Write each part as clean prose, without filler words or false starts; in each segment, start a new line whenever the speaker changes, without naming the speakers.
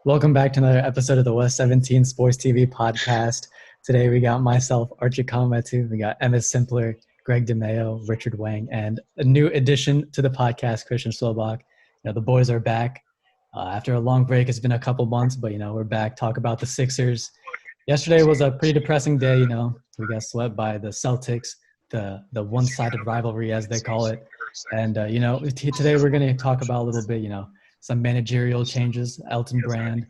Welcome back to another episode of the West 17 Sports TV podcast. Today we got myself, Archit. We got Emmett Simpler, Greg DeMeo, Richard Wang, and a new addition to the podcast, Christian Slobach. The boys are back. After a long break, it's been a couple months, but we're back. Talk about the Sixers. Yesterday was a pretty depressing day. We got swept by the Celtics, the one-sided rivalry as they call it. And today we're going to talk about a little bit, some managerial changes, Elton Brand,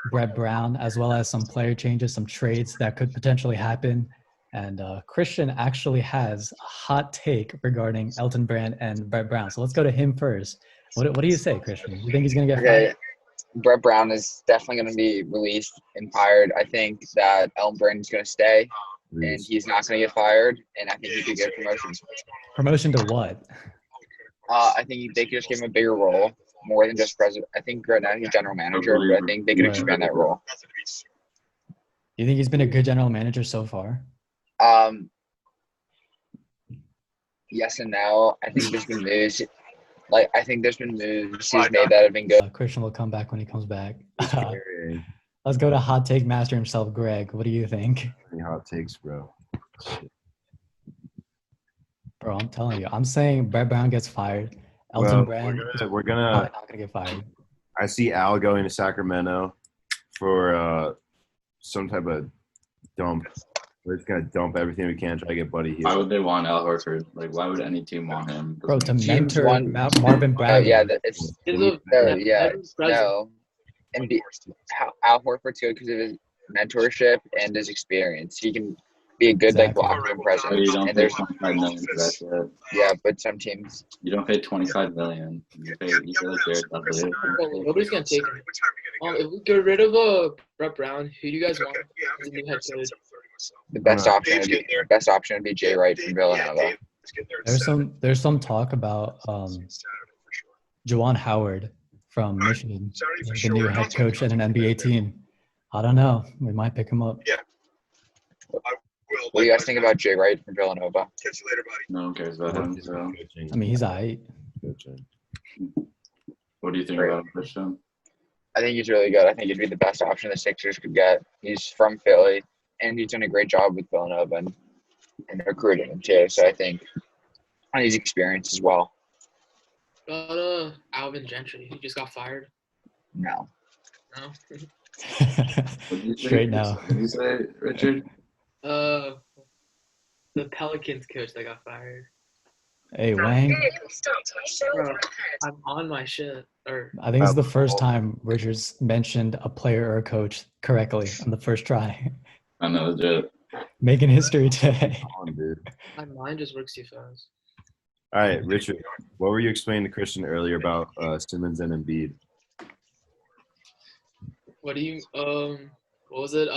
Brett Brown, as well as some player changes, some trades that could potentially happen. And Christian actually has a hot take regarding Elton Brand and Brett Brown. So let's go to him first. What do you say, Christian? You think he's going to get fired?
Brett Brown is definitely going to be released and fired. I think that Elton Brand is going to stay, and he's not going to get fired, and I think he could get a promotion.
Promotion to what?
I think they could just give him a bigger role, more than just president. I think right now he's general manager, but I think they could expand that role.
You think he's been a good general manager so far?
Yes and no. I think there's been moves. I think there's been moves he's made that have been good.
Christian will come back when he comes back. Let's go to hot take master himself, Greg. What do you think?
Any hot takes, bro?
Bro, I'm telling you. I'm saying Brett Brown gets fired. Elton Brand
we're gonna
not going to get fired.
I see Al going to Sacramento for some type of dump. We're just going to dump everything we can, try to get Buddy here.
Why would they want Al Horford? Why would any team want him?
Bro, to mentor Marvin Bagley.
No. And Al Horford's good because of his mentorship and his experience. He can be a good locker room presence.
But you don't pay $25 million for that shit.
Yeah, but some teams
you don't pay $25 million. You pay Jared Dudley.
Nobody's gonna take him. If we get rid of Brett Brown, who do you guys want as a new head coach?
The best option would be Jay Wright from Villanova.
There's some talk about Juwan Howard from Michigan, the new head coach at an NBA team. I don't know. We might pick him up.
Yeah.
What do you guys think about Jay Wright from Villanova?
Catch you later, buddy.
No one cares about him. So.
I mean, he's all right.
What do you think about Christian?
I think he's really good. I think he'd be the best option the Sixers could get. He's from Philly, and he's done a great job with Villanova and recruiting him too. So I think he's experienced as well.
Alvin Gentry, he just got fired.
No.
Straight now.
What did you say, Richard?
The Pelicans coach that got fired.
Hey, Wang.
Bro, I'm on my shit.
I think it's the first time Richard's mentioned a player or a coach correctly on the first try.
I know, legit.
Making history today.
My mind just works too fast.
All right, Richard, what were you explaining to Christian earlier about Simmons and Embiid?
What do you what was it?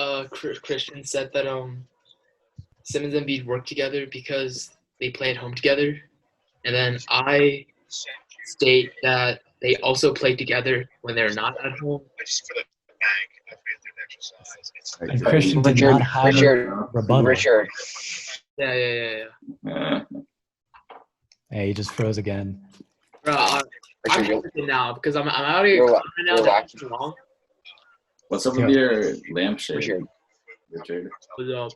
Christian said that Simmons and Embiid work together because they play at home together, and then I state that they also play together when they're not at home.
And Christian did not have a rebuttal.
Richard.
Yeah.
Hey, he just froze again.
Bro, I'm working now because I'm out of here right now. That's too long.
What's up with your lampshade, Richard?
What's up?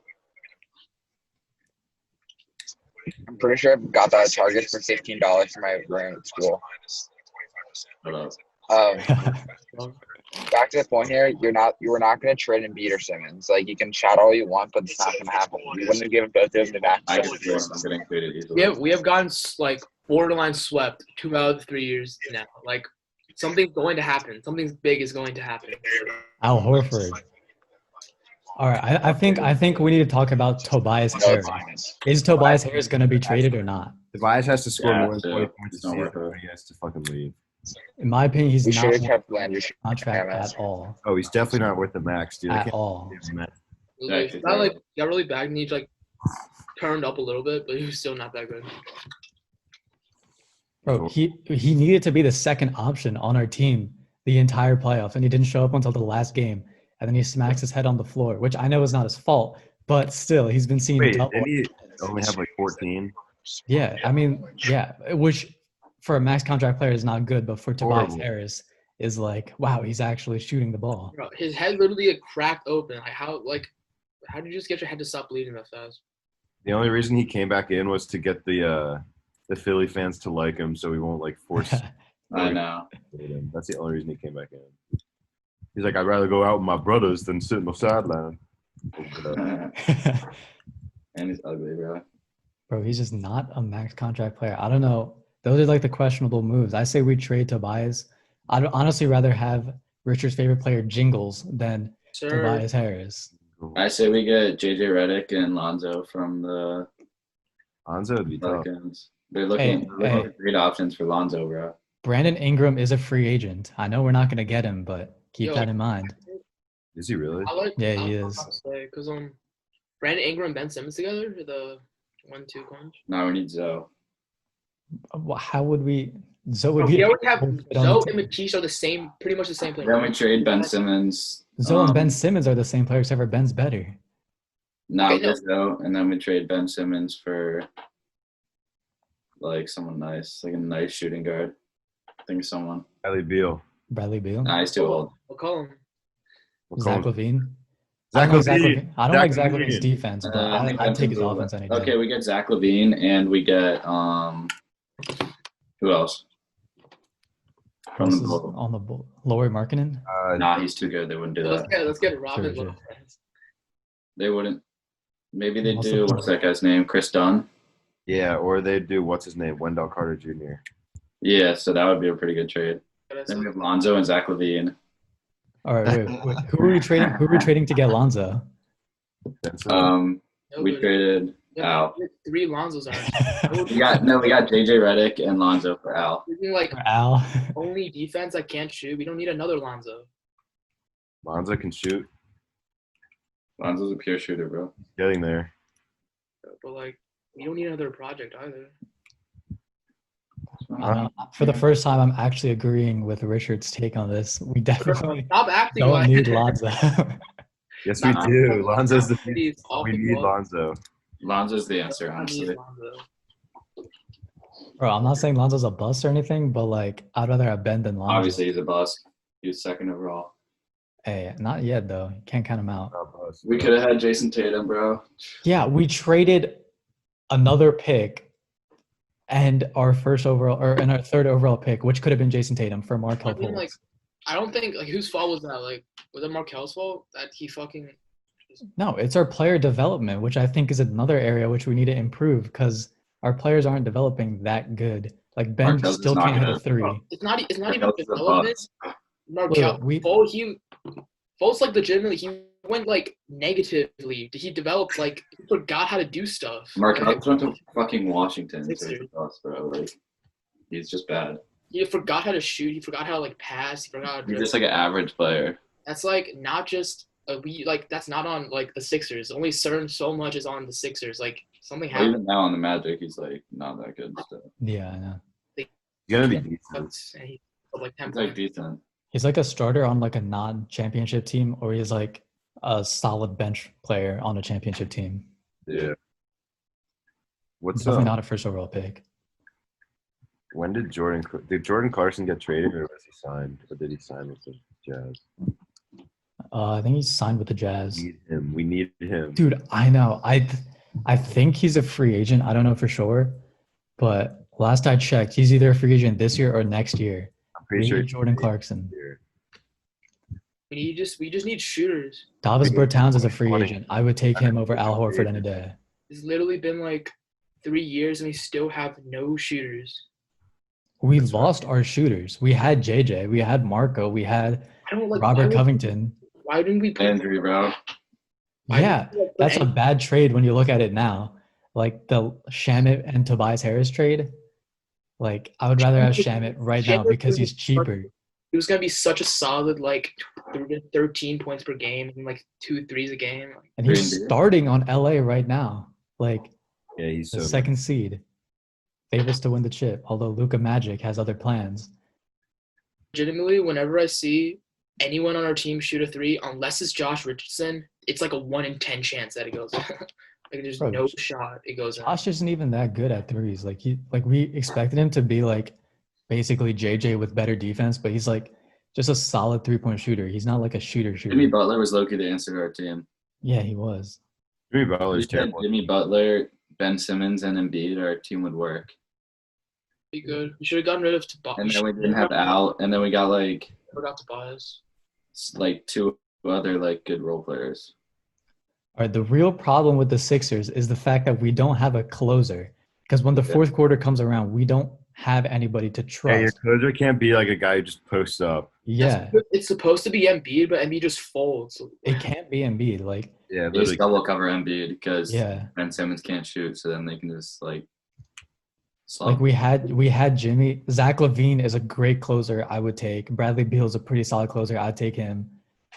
I'm pretty sure I got that at Target for $15 for my room at school. Back to the point here, you were not going to trade Embiid or Simmons. You can shout all you want, but it's not going to happen. You wouldn't have given both of them to back.
I just feel I'm getting included easily.
We have gotten borderline swept 2 out of the 3 years now. Something's going to happen. Something big is going to happen.
Al Horford. All right, I think we need to talk about Tobias Harris. Is Tobias Harris going to be traded or not?
Tobias has to score more than 20 points a season. He has to fucking leave.
In my opinion, he's not
worth the
contract at all.
Oh, he's definitely not worth the max, dude.
At all.
Got really bad and he turned up a little bit, but he was still not that good.
Bro, he needed to be the second option on our team the entire playoff, and he didn't show up until the last game. And then he smacks his head on the floor, which I know is not his fault, but still, he's been seeing double.
Didn't he only have 14?
Yeah, which for a max contract player is not good, but for Tobias Harris, is like, wow, he's actually shooting the ball.
Bro, his head literally cracked open. How did you just get your head to stop bleeding that fast?
The only reason he came back in was to get the Philly fans to like him, so he won't like force.
I know.
That's the only reason he came back in. He's like, I'd rather go out with my brothers than sit on the sideline.
And he's ugly, bro.
Bro, he's just not a max contract player. I don't know. Those are like the questionable moves. I say we trade Tobias. I'd honestly rather have Richard's favorite player Jingles than Tobias Harris.
I say we get JJ Redick and Lonzo from the
Lonzo would be tough.
Pelicans. They're looking for great options for Lonzo, bro.
Brandon Ingram is a free agent. I know we're not going to get him, but keep that in mind.
Is he really?
Yeah, he is.
Because Brandon Ingram and Ben Simmons together, the 1-2 punch.
No, we need Zoe.
How would we? Zoe would
we already have Zoe and Matisse are the same, pretty much the same player.
Then we trade Ben Simmons.
Zoe and Ben Simmons are the same player, except for Ben's better.
No, Zoe, and then we trade Ben Simmons for like someone nice, like a nice shooting guard. I think someone.
Bradley Beal.
Nah, he's too old.
We'll call him.
Zach LaVine.
I don't
like Zach LaVine's defense, but I'd take his offense any day.
Okay, we get Zach LaVine and we get who else?
On the Lauri Markkanen?
Nah, he's too good. They wouldn't do that.
Let's get Robin.
Sure.
They wouldn't. Maybe they do. What's that guy's name? Chris Dunn?
Yeah, or they do. What's his name? Wendell Carter Jr.
Yeah, so that would be a pretty good trade. Then we have Lonzo and Zach LaVine.
All right, wait. Who are we trading? Who are we trading to get Lonzo?
We traded Al.
3 Lonzos are.
we got JJ Redick and Lonzo for Al.
Like
for Al.
Only defense that can't shoot. We don't need another Lonzo.
Lonzo can shoot.
Lonzo's a pure shooter, bro.
Getting there.
But like, we don't need another project either.
For the first time, I'm actually agreeing with Richard's take on this. We definitely
Stop acting
don't
like
need Lonzo.
Yes, we do. Lonzo's the piece. We need Lonzo.
Lonzo's the answer, honestly.
Bro, I'm not saying Lonzo's a bust or anything, but like, I'd rather have Ben than Lonzo.
Obviously, he's a bust. He was second overall.
Hey, not yet though. Can't count him out.
We could have had Jason Tatum, bro.
Yeah, we traded another pick and our first overall and our third overall pick, which could have been Jason Tatum for Markelle Fultz.
I don't think whose fault was that? Like, was it Markel's fault that he fucking?
No, it's our player development, which I think is another area which we need to improve because our players aren't developing that good. Like Ben still can't hit a 3.
It's not even development. Markelle, Fultz like legitimately he went like negatively. He developed like he forgot how to do stuff.
Markelle went to fucking Washington, bro. Like he's just bad.
He forgot how to shoot. He forgot how to like pass. He forgot.
He's just like an average player.
That's like not just that's not on like the Sixers. Only so much is on the Sixers. Like something happened.
Even now on the Magic, he's like not that good still.
Yeah, I know.
He's gonna be decent.
He's
like decent.
He's like a starter on like a non-championship team, or he's like a solid bench player on a championship team.
Yeah. What's
definitely not a first overall pick.
When did Jordan Clarkson get traded, or was he signed? Or did he sign with the Jazz?
I think he's signed with the Jazz.
We need him.
Dude, I know. I think he's a free agent. I don't know for sure, but last I checked, he's either a free agent this year or next year.
I'm pretty sure
Jordan Clarkson.
We just need shooters.
Davis Bertans is a free agent. I would take him over Al Horford any day.
It's literally been like 3 years and we still have no shooters.
We lost our shooters. We had JJ, we had Marco, we had Robert Covington.
Why didn't we play
Andrew, bro?
Yeah, that's a bad trade when you look at it now. Like the Shamit and Tobias Harris trade. Like I would rather have Shamit right now because he's cheaper.
He was gonna be such a solid 13 points per game and 2 threes a game.
And he's starting on LA right now. Like
yeah, he's
the second seed. Favorites to win the chip, although Luka Magic has other plans.
Legitimately, whenever I see anyone on our team shoot a 3, unless it's Josh Richardson, it's like a 1 in 10 chance that it goes. There's no shot it goes.
Josh isn't even that good at threes. We expected him to be basically JJ with better defense, but he's just a solid 3-point shooter. He's not like a shooter.
Jimmy Butler was low-key the answer to our team.
Yeah, he was.
Jimmy
If
Butler's
we had
terrible.
Jimmy Butler, Ben Simmons, and Embiid, our team would work.
Be good. We should have gotten rid of Tobias.
And then we didn't have Al, and then we got like
Forgot Tobias.
two other like good role players.
All right, the real problem with the Sixers is the fact that we don't have a closer. Because when the fourth quarter comes around, we don't have anybody to
Yeah, your
trust.
closer can't be like a guy who just posts up.
Yeah,
It's supposed to be Embiid, but Embiid just folds.
it can't be Embiid. Like,
Yeah,
They just
literally.
double cover Embiid because
yeah,
Ben Simmons can't shoot, so then they can just like.
like we had Jimmy. Zach LaVine is a great closer. I would take. Bradley Beal's a pretty solid closer. I'd take him.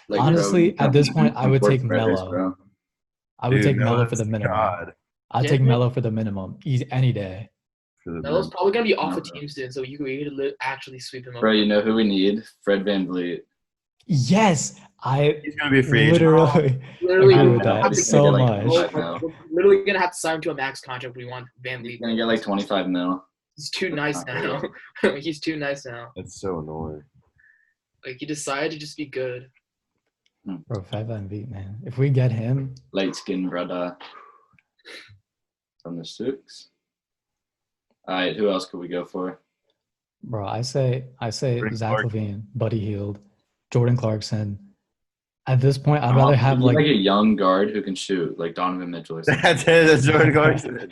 Like,
Honestly,
bro,
at this point, I would take
Brothers,
Melo.
bro.
I would
Dude,
take Melo
Melo's
for the minimum.
God.
I'd
Yeah.
take Melo for the minimum. Any day.
For the
Melo's probably gonna be off the
No.
team soon, so you could actually sweep him up.
Bro, you know who we need? Fred VanVleet.
Yes, I
He's gonna be a free agent.
literally
Literally,
agree
we're
with
gonna
that
have to
so
get, like,
much.
five now.
We're literally gonna have to sign him to a max contract. We want Van
He's
Vliet.
gonna get like 25 mil.
He's too nice now. He's too nice now.
That's so annoying.
Like he decided to just be good.
Bro, 5 MVP, man. If we get him,
Light skinned brother from the Six. All right, who else could we go for?
bro, I say
Jordan
Zach
Clarkson.
LaVine, Buddy Hield, Jordan Clarkson. At this point, I'd
We
rather have
need,
like
a young guard who can shoot, like Donovan Mitchell or something.
That's it. That's Jordan Clarkson.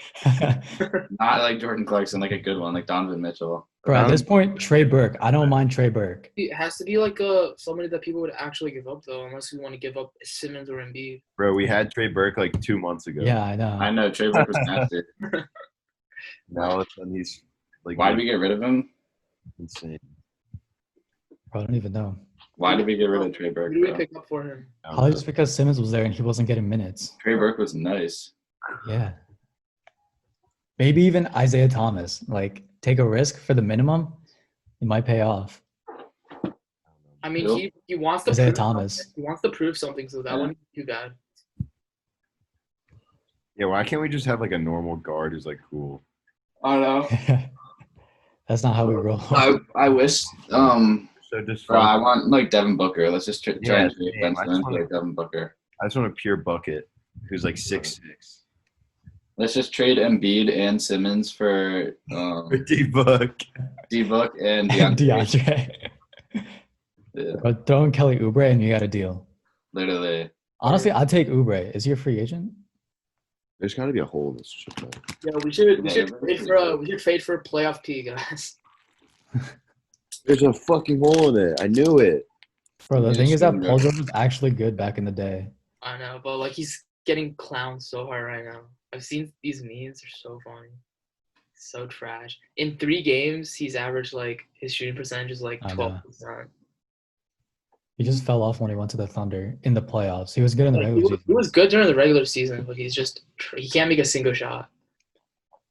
Not like Jordan Clarkson, like a good one, like Donovan Mitchell.
bro. At this point, Trey Burke. I don't mind Trey Burke.
It has to be like somebody that people would actually give up though, unless we want to give up Simmons or Embiid.
Bro, we had Trey Burke like 2 months ago.
Yeah, I know.
I know Trey Burke was nasty.
Now all of a sudden he's like
Why did we get rid of him?
insane.
Bro, I don't even know.
Why did we get rid of Trey Burke?
Who do we
Bro?
pick up for him?
Probably just because Simmons was there and he wasn't getting minutes.
Trey Burke was nice.
Yeah. Maybe even Isaiah Thomas. Like, take a risk for the minimum. It might pay off.
I mean,
Who?
he wants to
Isaiah
prove
Thomas.
something. He wants to prove something, so that
Yeah.
wouldn't be too bad.
Yeah, why can't we just have like a normal guard who's like cool?
I don't know.
That's not how we roll.
I wish.
So just
Bro, I want like Devin Booker. Let's just try
Yeah,
and trade
same.
Ben
I just
Simmons
wanna-
for Devin Booker.
I just want a pure bucket who's like 6'6".
Let's just trade Embiid and Simmons for
D-Book.
D-Book and DeAndre.
DeAndre.
Yeah,
But throwing Kelly Oubre and you got a deal.
literally.
Honestly, I'd take Oubre. Is he a free agent?
There's got to be a hole in this shit. though.
Yeah, we should
Yeah,
trade for a playoff P, guys.
There's a fucking hole in it. I knew it.
Bro, the
Yeah,
thing is that
sure,
Paul
bro.
George was actually good back in the day.
I know, but like he's getting clowned so hard right now. I've seen these memes; they're so funny, so trash. In 3 games, he's averaged like his shooting percentage is like
I know.
12%.
He just fell off when he went to the Thunder in the playoffs. He was good in the
Like, he,
regular
was,
season.
he was good during the regular season, but he's just he can't make a single shot.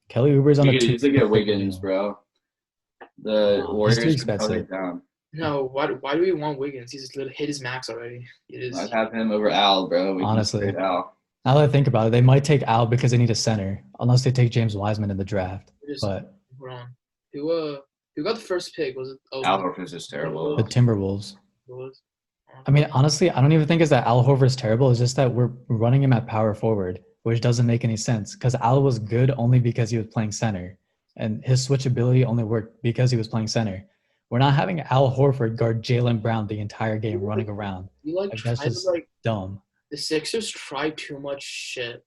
Kelly Oubre's on
You
a
could
2.
easily get Wiggins, bro. The Warriors
too
could probably
expensive.
down.
No, why do we want Wiggins? He's just hit his max already. It is.
I'd have him over Al, bro. We can
Honestly.
trade Al.
Now that I think about it, they might take Al because they need a center, unless they take James Wiseman in the draft.
it is
But
wrong. Who got the first pick? Was it? Oh,
Al Horford's just terrible.
the Timberwolves.
it was.
I mean, honestly, I don't even think it's that Al Horford's terrible. It's just that we're running him at power forward, which doesn't make any sense because Al was good only because he was playing center. And his switchability only worked because he was playing center. We're not having Al Horford guard Jaylen Brown the entire game running around.
You like
Like,
try
that's
to
just
like
dumb.
the Sixers try too much shit,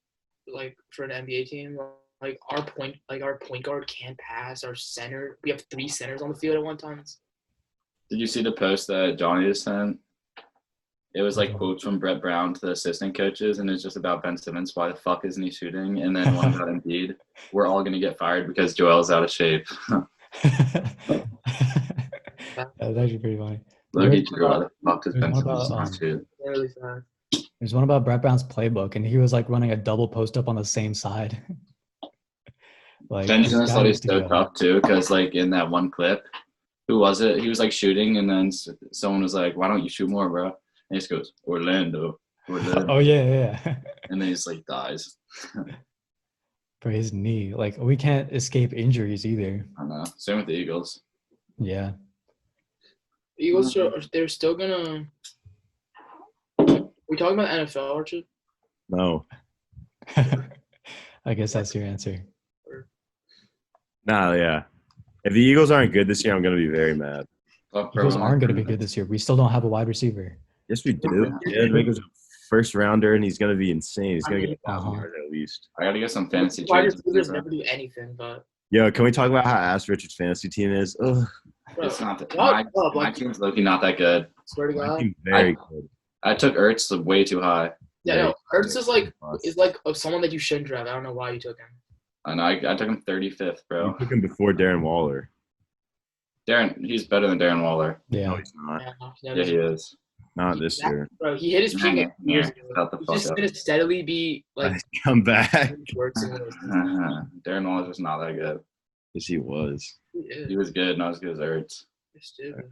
like for an NBA team. Like our point guard can't pass. Our center, we have 3 centers on the field at one time.
Did you see the post that Johnny just sent? It was like quotes from Brett Brown to the assistant coaches, and it's just about Ben Simmons. Why the fuck isn't he shooting? And then one about Embiid. We're all gonna get fired because Joel's out of shape.
That's actually pretty funny.
Look at you. Why the fuck does
There's
Ben
one
Simmons
about,
not shoot?
Really fast.
There's one about Brett Brown's playbook, and he was like running a double post up on the same side. Like
Ben
this
Simmons
guy
thought
needs
he's
to
so
go.
tough too, because like in that one clip, who was it? He was like shooting, and then someone was like, "Why don't you shoot more, bro?" And he just goes, "Orlando."
Oh yeah.
And then he just like dies.
For his knee, like we can't escape injuries either.
I don't know. Same with the Eagles.
Yeah.
Eagles they're still gonna. We talking about NFL, Archit?
No.
I guess that's your answer.
Nah, yeah. If the Eagles aren't good this year, I'm gonna be very mad.
Eagles aren't going to be good this year. We still don't have a wide receiver.
Yes, we do. Jalen Baker's a first rounder, and he's gonna be insane. He's gonna get 1,000 yards at least.
I gotta get some fantasy
Wide
trades.
receivers never do anything, but
Yo, can we talk about how ass Richard's fantasy team is? Ugh,
bro,
It's not
shut
my
up, like,
team's looking not that good.
swear to
my
God.
team's very good.
I took Ertz way too high.
Yeah,
Very
no, Ertz is like
good.
someone that you shouldn't draft. I don't know why you took him.
I know. I took him 35th, bro.
You took him before Darren Waller.
He's better than Darren Waller.
No,
Yeah.
he's not.
Yeah, he is.
Not this year.
Bro, he hit his peak
Yeah,
years ago.
shut the
He's
fuck
just
up.
gonna steadily be like
Come back.
worse and worse.
Darren Waller's just not that good.
Yes, he was.
He is.
He was good, not as good as Ertz.
He's stupid.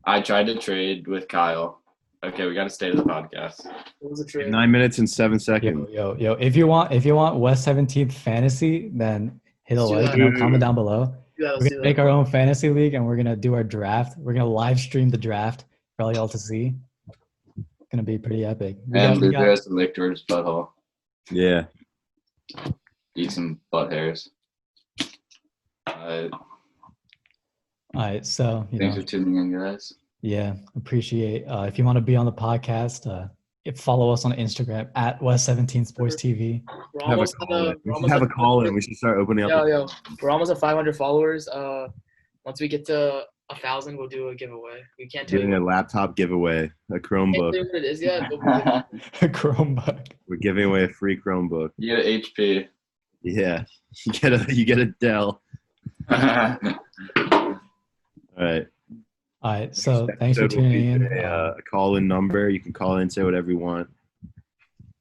I tried to trade with Kyle. Okay, we got to stay to the podcast.
What was the trade?
9 minutes and 7 seconds.
Yo. If you want West 17th fantasy, then hit a
Let's do
like.
that.
Comment down below.
Yeah,
We're
let's do
gonna
that.
make our own fantasy league, and we're gonna do our draft. We're gonna live stream the draft for all y'all to see. It's gonna be pretty epic.
And Luther has to lick George's butthole.
Yeah.
Eat some butt hairs.
All right, so
Thanks for tuning in, guys.
yeah, appreciate. If you want to be on the podcast, follow us on Instagram at West17TH.
We're
Have a
almost at
call in.
we're
We should
almost
have a
at-
call in. We should start opening up.
Yo, we're almost at 500 followers. Once we get to 1,000, we'll do a giveaway. We can't tell
Giving
you
a laptop giveaway, a
can't
Chromebook.
tell you what it is yet. But we'll
A Chromebook.
We're giving away a free Chromebook.
You get an HP.
Yeah. You get a Dell. All right.
All right, so thanks for
Episode will
tuning
be
in.
A call-in number. You can call in, say whatever you want.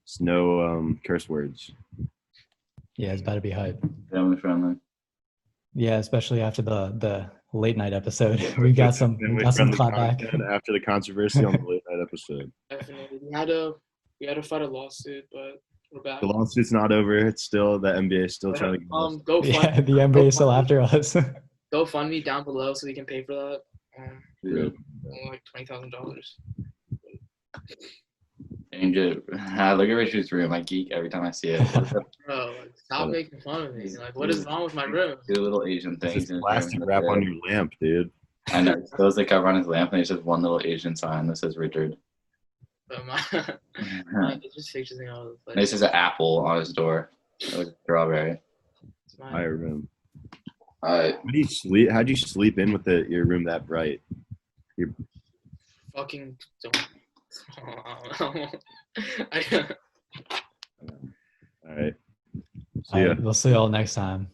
It's no curse words.
Yeah, it's about to be hype.
Family friendly.
Yeah, especially after the late night episode. we got some
Family-friendly
clapback.
content after the controversy on the late night episode.
definitely. We had to fight a lawsuit, but we're back.
The lawsuit's not over. It's still the NBA is still trying to get us.
Go fund,
Yeah, the NBA is still after us.
go fund me down below so we can pay for that.
Yeah.
Like $20,000.
Angel, look at Richard's room. I geek every time I see it.
Bro, like, stop making fun of me. Like, what is wrong with my room?
Two little Asian
It's
things.
just
in his
plastic
room.
wrap on your lamp, dude.
I know. He throws the cover on his lamp, and there's just one little Asian sign that says Richard.
But it just pictures me all over the
And it
place.
says an apple on his door. Like a strawberry.
It's mine.
My room.
Alright.
How do you sleep? How'd you sleep in with your room that bright?
Fucking don't.
All right.
All right, we'll see y'all next time.